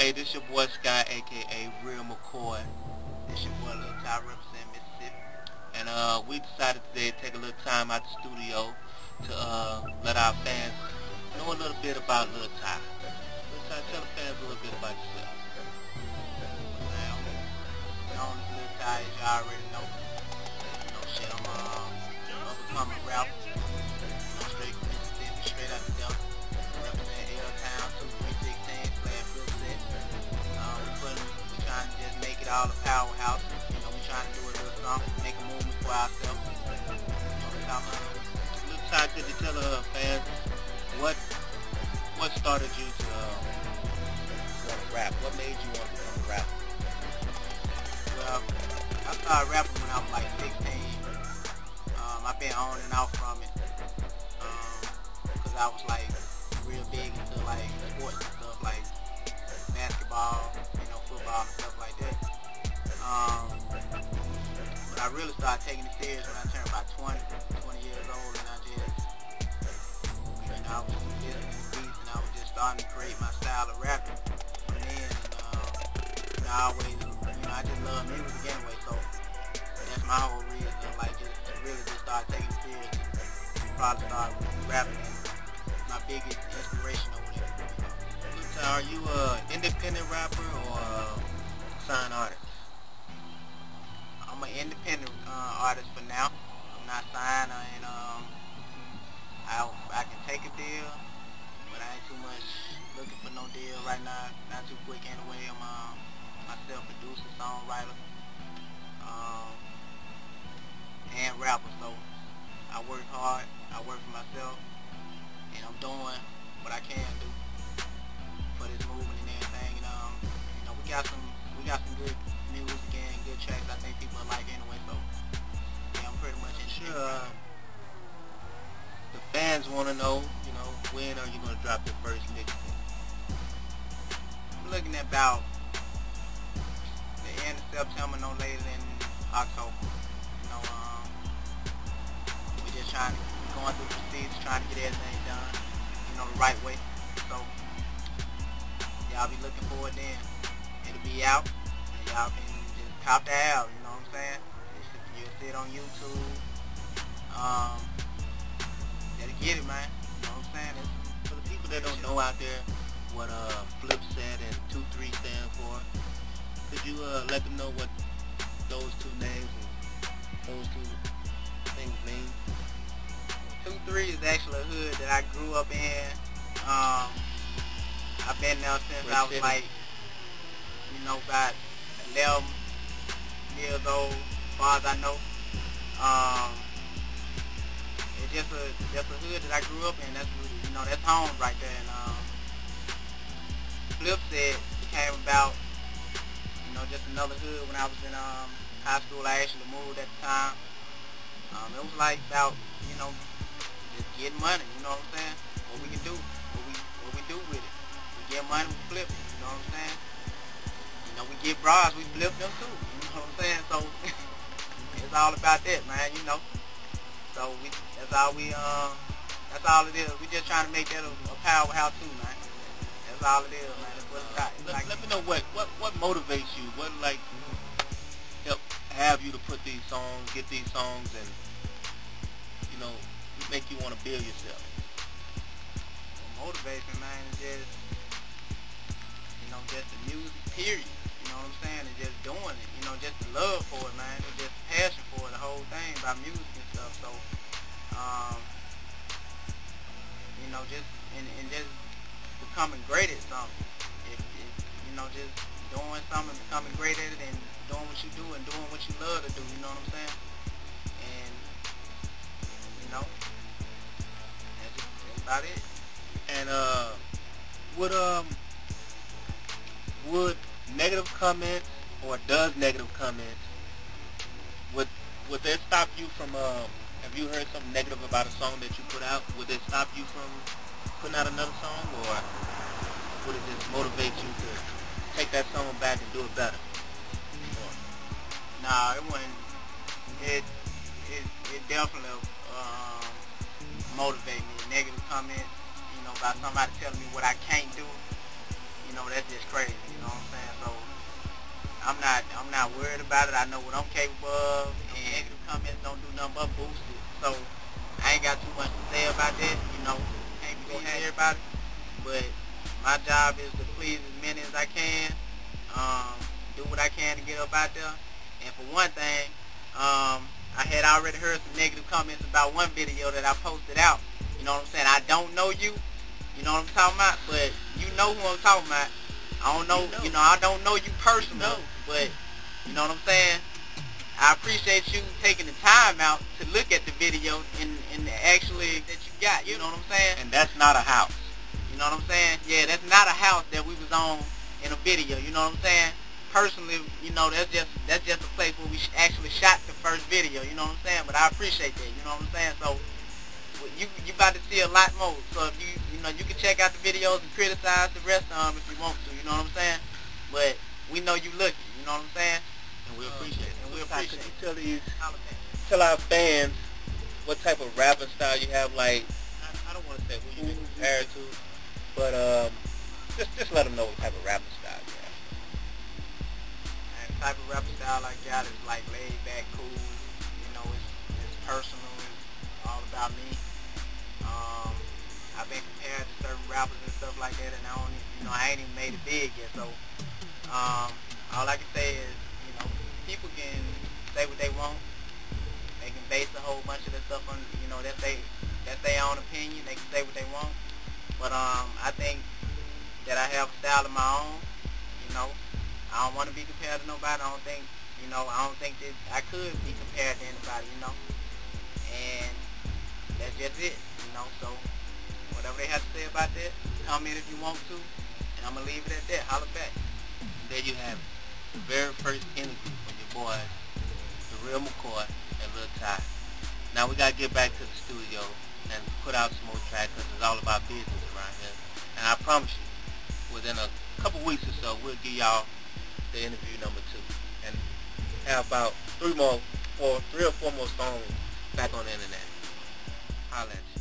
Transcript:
Hey, this your boy Sky, aka Real McCoy. This your boy Lil Ty representing Mississippi. And we decided today to take a little time out the studio to let our fans know a little bit about Lil Ty. Lil Ty, tell the fans a little bit about yourself. Known as Lil Ty, as you already know. You know, shit, I'm upcomin rapper. Straight from Mississippi, straight out the Delta. Represent L-Town 2316/Flipset. We trying to just make it all a powerhouse. You know, we trying to do a little something, make a movement for ourselves. You know, Lil Ty, could you tell the fans what started you to want to rap? What made you want to become a rapper? Well, I started rapping when I was like 16. I've been on and off from it because I was like real big into like sports and stuff like basketball, you know, football and stuff like that. But I really started taking it serious when I turned about 20 years old, and I just, you know, I was listening to beats and I was just starting to create my style of rapping from then. And you know, I always, you know, I just love music anyway, so that's my whole reason, like just really just start taking it serious and probably start rapping. And my biggest inspiration over there. Lil Ty, are you an independent rapper or a signed artist? I'm an independent artist for now. I'm not signed, and I can take a deal, but I ain't too much looking for no deal right now. Not too quick anyway. I'm myself producer, songwriter, and rapper. So I work hard. I work for myself, and I'm doing what I can do for this movement and everything. And you know, we got some good music and good tracks I think people like anyway, so yeah, I'm pretty much in Sure. The fans want to know, you know, when are you going to drop your first mixtape? I'm looking at about the end of September, no later than October. You know, we're just going through the procedures, trying to get everything done, you know, the right way. So y'all be looking for it then. It'll be out. Y'all can just cop that out, you know what I'm saying? You'll see it on YouTube. Gotta get it, man. You know what I'm saying? For the people that don't know out there what Flipset and 23 stand for, could you let them know what those two names and those two things mean? 23 is actually a hood that I grew up in. I've been there since I was like, you know, about 11 years old, as far as I know. It's just a hood that I grew up in. That's, you know, that's home right there. And Flipset came about, you know, just another hood when I was in high school. I actually moved at the time. It was like about, you know, just getting money. You know what I'm saying? What we can do, what we do with it. We get money, we flip it. You know what I'm saying? You know, we get bras, we flip them too. You know what I'm saying? So it's all about that, man. You know. So that's all it is. We just trying to make that a powerhouse too, man. That's all it is, man. That's what it's got. Let me know what motivates you. What like help have you to put these songs, get these songs, and you know make you want to build yourself. What motivates me, man, is just, you know, just the music, period. You know what I'm saying? It's just doing it. You know, just the love for it, man. It's just passion for it, the whole thing about music and stuff. So, you know, just and just becoming great at something. If you know, just doing something, becoming great at it, and doing what you do and doing what you love to do. You know what I'm saying? And you know, that's about it. And would negative comments, or does negative comments, would that stop you from have you heard something negative about a song that you put out? Would it stop you from putting out another song, or would it just motivate you to take that song back and do it better? Nah, it wouldn't. It definitely motivate me. Negative comments, you know, about somebody telling me what I can't do. You know, that's just crazy, you know what I'm saying? So I'm not worried about it. I know what I'm capable of, and negative comments don't do nothing but boost it. So I ain't got too much to say about that, you know. Can't please everybody, but my job is to please as many as I can. Do what I can to get up out there. And for one thing, I had already heard some negative comments about one video that I posted out. You know what I'm saying? I don't know you. You know what I'm talking about? But you know who I'm talking about. I don't know, you know, I don't know you personally, but you know what I'm saying? I appreciate you taking the time out to look at the video and actually that you got, you know what I'm saying? And that's not a house. You know what I'm saying? Yeah, that's not a house that we was on in a video, you know what I'm saying? Personally, you know, that's just a place where we actually shot the first video, you know what I'm saying? But I appreciate that, you know what I'm saying? So you about to see a lot more. So if you know, you can check out the videos and criticize the rest of them if you want to, you know what I'm saying? But we know you looking, you know what I'm saying? And we appreciate it. And we appreciate it. Could you tell our fans what type of rapping style you have? Like, I don't want to say who you been compared to, but just let them know what type of rapping style you have. And the type of rapping style I got is like laid back, cool. You know, it's personal. It's all about me. I've been compared to certain rappers and stuff like that, and I ain't even made it big yet. So all I can say is, you know, people can say what they want. They can base a whole bunch of their stuff on, you know, that's their own opinion. They can say what they want. But I think that I have a style of my own. You know, I don't want to be compared to nobody. I don't think that I could be compared to anybody. You know, and that's just it. You know, so whatever they have to say about that, comment if you want to, and I'm gonna leave it at that. Holla back. There you have it. The very first interview from your boys, the real Mccoy and Lil Ty. Now we gotta get back to the studio and put out some more tracks because it's all about business around here. And I promise you, within a couple weeks or so, we'll give y'all the interview number 2 and have about 3 or 4 more songs back on the internet. Holla at you.